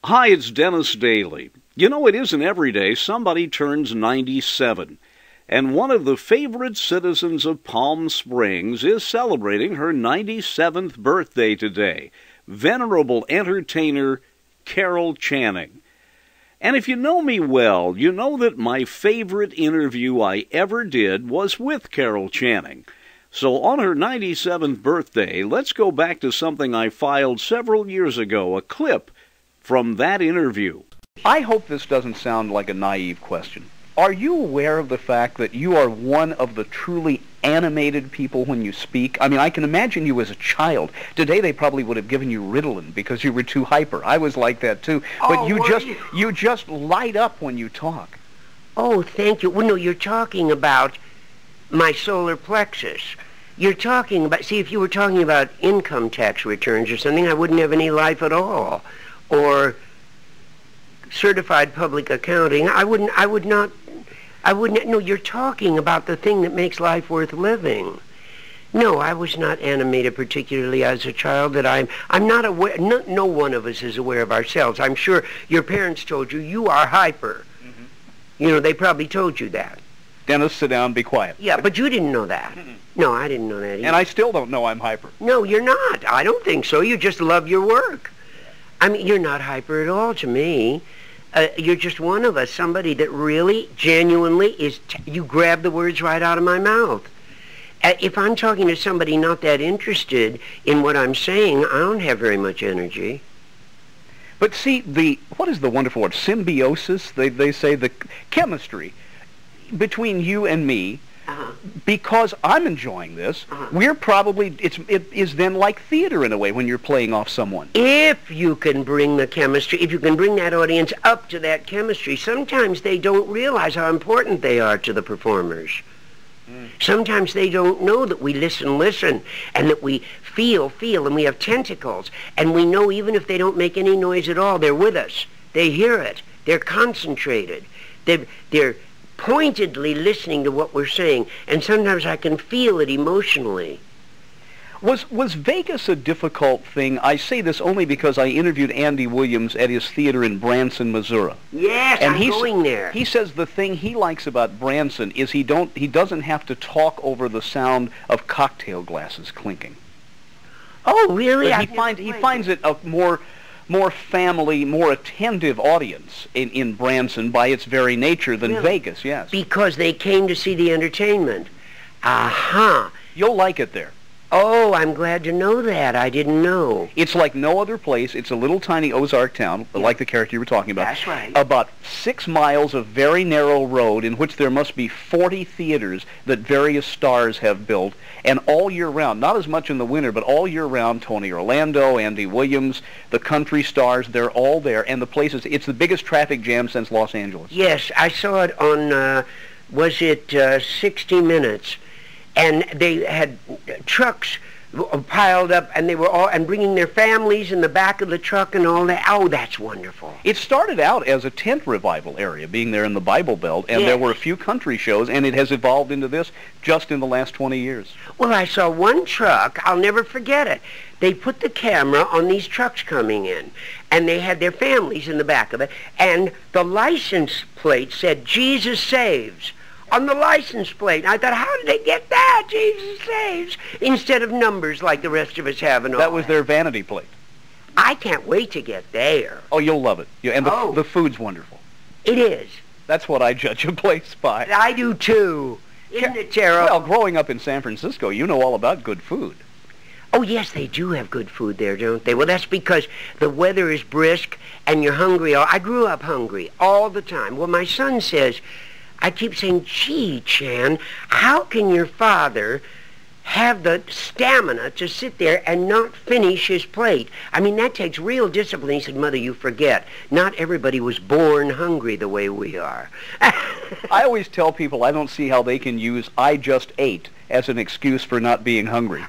Hi, it's Dennis Daly. You know, it isn't every day somebody turns 97. And one of the favorite citizens of Palm Springs is celebrating her 97th birthday today. Venerable entertainer Carol Channing. And if you know me well, you know that my favorite interview I ever did was with Carol Channing. So on her 97th birthday, let's go back to something I filed several years ago, a clip from that interview. I hope this doesn't sound like a naive question. Are you aware of the fact that you are one of the truly animated people when you speak? I mean, I can imagine you as a child. Today they probably would have given you Ritalin because you were too hyper. I was like that too. But you just light up when you talk. Oh, thank you. Well, no, you're talking about my solar plexus. You're talking about, see, if you were talking about income tax returns or something, I wouldn't have any life at all. Or certified public accounting, I would not, no, you're talking about the thing that makes life worth living. No, I was not animated particularly as a child. That I'm not aware, no one of us is aware of ourselves. I'm sure your parents told you, you are hyper. Mm-hmm. You know, they probably told you that. Dennis, sit down, be quiet. Yeah, but you didn't know that. Mm-mm. No, I didn't know that either. And I still don't know I'm hyper. No, you're not. I don't think so. You just love your work. I mean, you're not hyper at all to me. You're just one of us, somebody that really, genuinely is, you grab the words right out of my mouth. If I'm talking to somebody not that interested in what I'm saying, I don't have very much energy. But see, what is the wonderful word? Symbiosis, they say, the chemistry between you and me. Because I'm enjoying this, we're probably, it is then like theater in a way when you're playing off someone. If you can bring the chemistry, if you can bring that audience up to that chemistry, sometimes they don't realize how important they are to the performers. Sometimes they don't know that we listen, and that we feel, and we have tentacles, and we know even if they don't make any noise at all, they're with us. They hear it. They're concentrated. They're pointedly listening to what we're saying, and sometimes I can feel it emotionally. Was Vegas a difficult thing? I say this only because I interviewed Andy Williams at his theater in Branson, Missouri. Yes, and I'm going there. He says the thing he likes about Branson is he doesn't have to talk over the sound of cocktail glasses clinking. Oh, really? He finds it a more family, more attentive audience in Branson by its very nature than Vegas, yes. Because they came to see the entertainment. Aha. You'll like it there. Oh, I'm glad to know that. I didn't know. It's like no other place. It's a little tiny Ozark town, like the character you were talking about. That's right. About 6 miles of very narrow road in which there must be 40 theaters that various stars have built, and all year round, not as much in the winter, but all year round, Tony Orlando, Andy Williams, the country stars, they're all there, and the place it's the biggest traffic jam since Los Angeles. Yes, I saw it on, was it 60 Minutes? And they had trucks piled up, and they were all, and bringing their families in the back of the truck and all that. Oh, that's wonderful. It started out as a tent revival area, being there in the Bible Belt, and there were a few country shows, and it has evolved into this just in the last 20 years. Well, I saw one truck, I'll never forget it. They put the camera on these trucks coming in, and they had their families in the back of it, and the license plate said, "Jesus Saves," on the license plate. I thought, how did they get that? Jesus Saves, instead of numbers like the rest of us have and all that. Was their vanity plate. I can't wait to get there. Oh, you'll love it. And the food's wonderful. It is. That's what I judge a place by. I do too. Isn't it terrible? Well, growing up in San Francisco, you know all about good food. Oh, yes, they do have good food there, don't they? Well, that's because the weather is brisk and you're hungry. I grew up hungry all the time. Well, my son says, I keep saying, gee, Chan, how can your father have the stamina to sit there and not finish his plate? I mean, that takes real discipline. He said, Mother, you forget. Not everybody was born hungry the way we are. I always tell people I don't see how they can use "I just ate" as an excuse for not being hungry.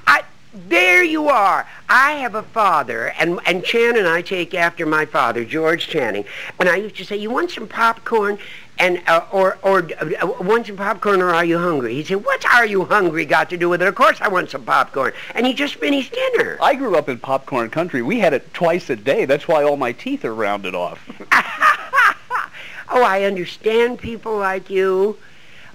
There you are. I have a father, and Chan and I take after my father, George Channing. And I used to say, "You want some popcorn?" And or want some popcorn, or are you hungry? He'd say, "What are you hungry got to do with it?" Of course I want some popcorn. And he just finished dinner. I grew up in popcorn country. We had it twice a day. That's why all my teeth are rounded off. Oh, I understand people like you.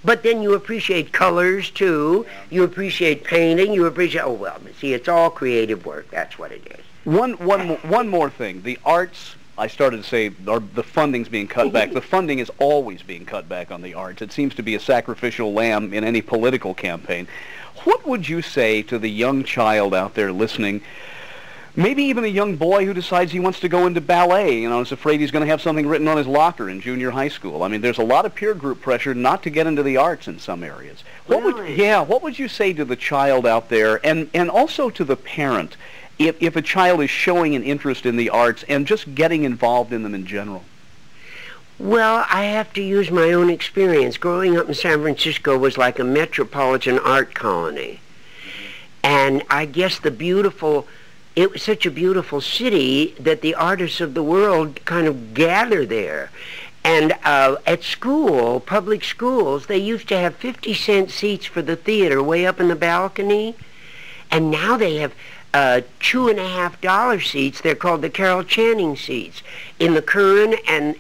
But then you appreciate colors, too. You appreciate painting. You appreciate... Oh, well, see, it's all creative work. That's what it is. One more thing. The arts, I started to say, the funding's being cut back. The funding is always being cut back on the arts. It seems to be a sacrificial lamb in any political campaign. What would you say to the young child out there listening, maybe even a young boy who decides he wants to go into ballet, is afraid he's going to have something written on his locker in junior high school? I mean, there's a lot of peer group pressure not to get into the arts in some areas. What would you say to the child out there, and also to the parent, if a child is showing an interest in the arts and just getting involved in them in general? Well, I have to use my own experience. Growing up in San Francisco was like a metropolitan art colony. And I guess it was such a beautiful city that the artists of the world kind of gather there. And at school, public schools, they used to have 50-cent seats for the theater way up in the balcony. And now they have $2.50 seats. They're called the Carol Channing seats in the Curran and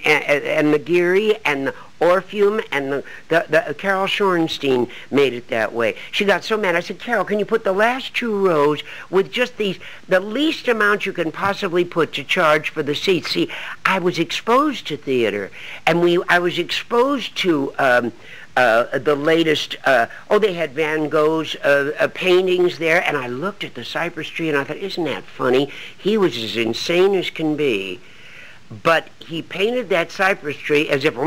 the Geary and the Orpheum, and the Carol Shorenstein made it that way. She got so mad. I said, "Carol, can you put the last 2 rows with just the least amount you can possibly put to charge for the seats?" See, I was exposed to theater, and I was exposed to the latest, they had Van Gogh's paintings there, and I looked at the cypress tree and I thought, isn't that funny? He was as insane as can be, but he painted that cypress tree as if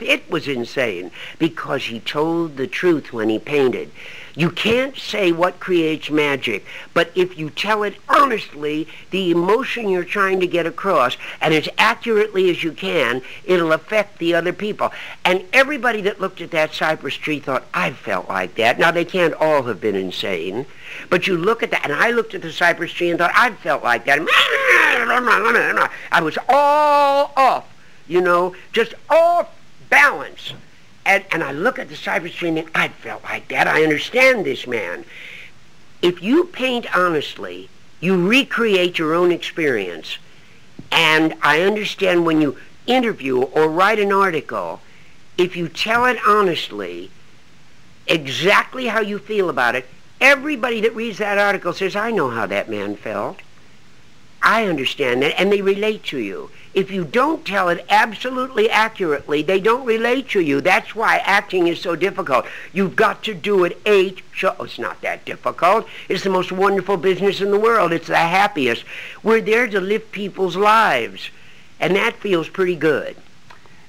it was insane, because he told the truth when he painted. You can't say what creates magic, but if you tell it honestly, the emotion you're trying to get across, and as accurately as you can, it'll affect the other people. And everybody that looked at that cypress tree thought, I felt like that. Now, they can't all have been insane, but you look at that, and I looked at the cypress tree and thought, I felt like that. I was all off, just off balance. And I look at the cypress tree and think, I felt like that. I understand this man. If you paint honestly, you recreate your own experience. And I understand when you interview or write an article, if you tell it honestly, exactly how you feel about it, everybody that reads that article says, I know how that man felt. I understand that, and they relate to you. If you don't tell it absolutely accurately, they don't relate to you. That's why acting is so difficult. You've got to do it 8 shows. It's not that difficult. It's the most wonderful business in the world. It's the happiest. We're there to live people's lives, and that feels pretty good.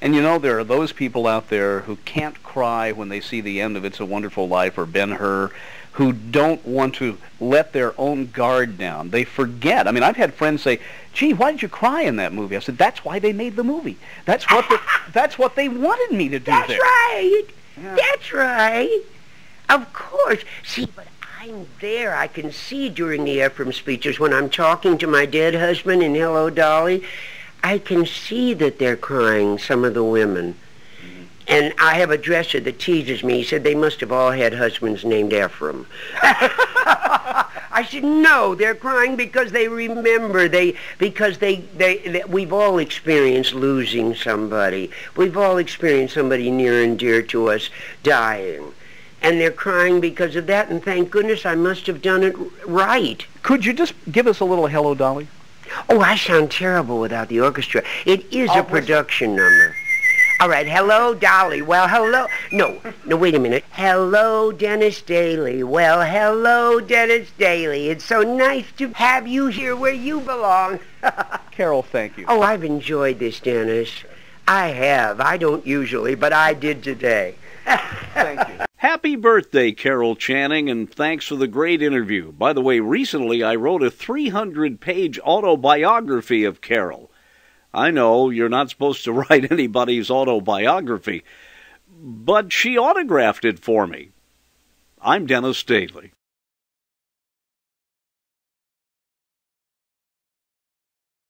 And there are those people out there who can't cry when they see the end of It's a Wonderful Life or Ben-Hur, who don't want to let their own guard down. They forget. I mean, I've had friends say, gee, why did you cry in that movie? I said, that's why they made the movie. That's what they wanted me to do That's there. Right. Yeah. That's right. Of course. See, but I'm there. I can see during the Ephraim speeches when I'm talking to my dead husband in Hello, Dolly, I can see that they're crying, some of the women. And I have a dresser that teases me. He said they must have all had husbands named Ephraim. I said, no, they're crying because they remember. Because we've all experienced losing somebody. We've all experienced somebody near and dear to us dying. And they're crying because of that, and thank goodness I must have done it right. Could you just give us a little Hello, Dolly? Oh, I sound terrible without the orchestra. It is a production number. All right, hello, Dolly. Well, hello. No, wait a minute. Hello, Dennis Daly. Well, hello, Dennis Daly. It's so nice to have you here where you belong. Carol, thank you. Oh, I've enjoyed this, Dennis. I have. I don't usually, but I did today. Thank you. Happy birthday, Carol Channing, and thanks for the great interview. By the way, recently I wrote a 300-page autobiography of Carol. I know you're not supposed to write anybody's autobiography, but she autographed it for me. I'm Dennis Daly.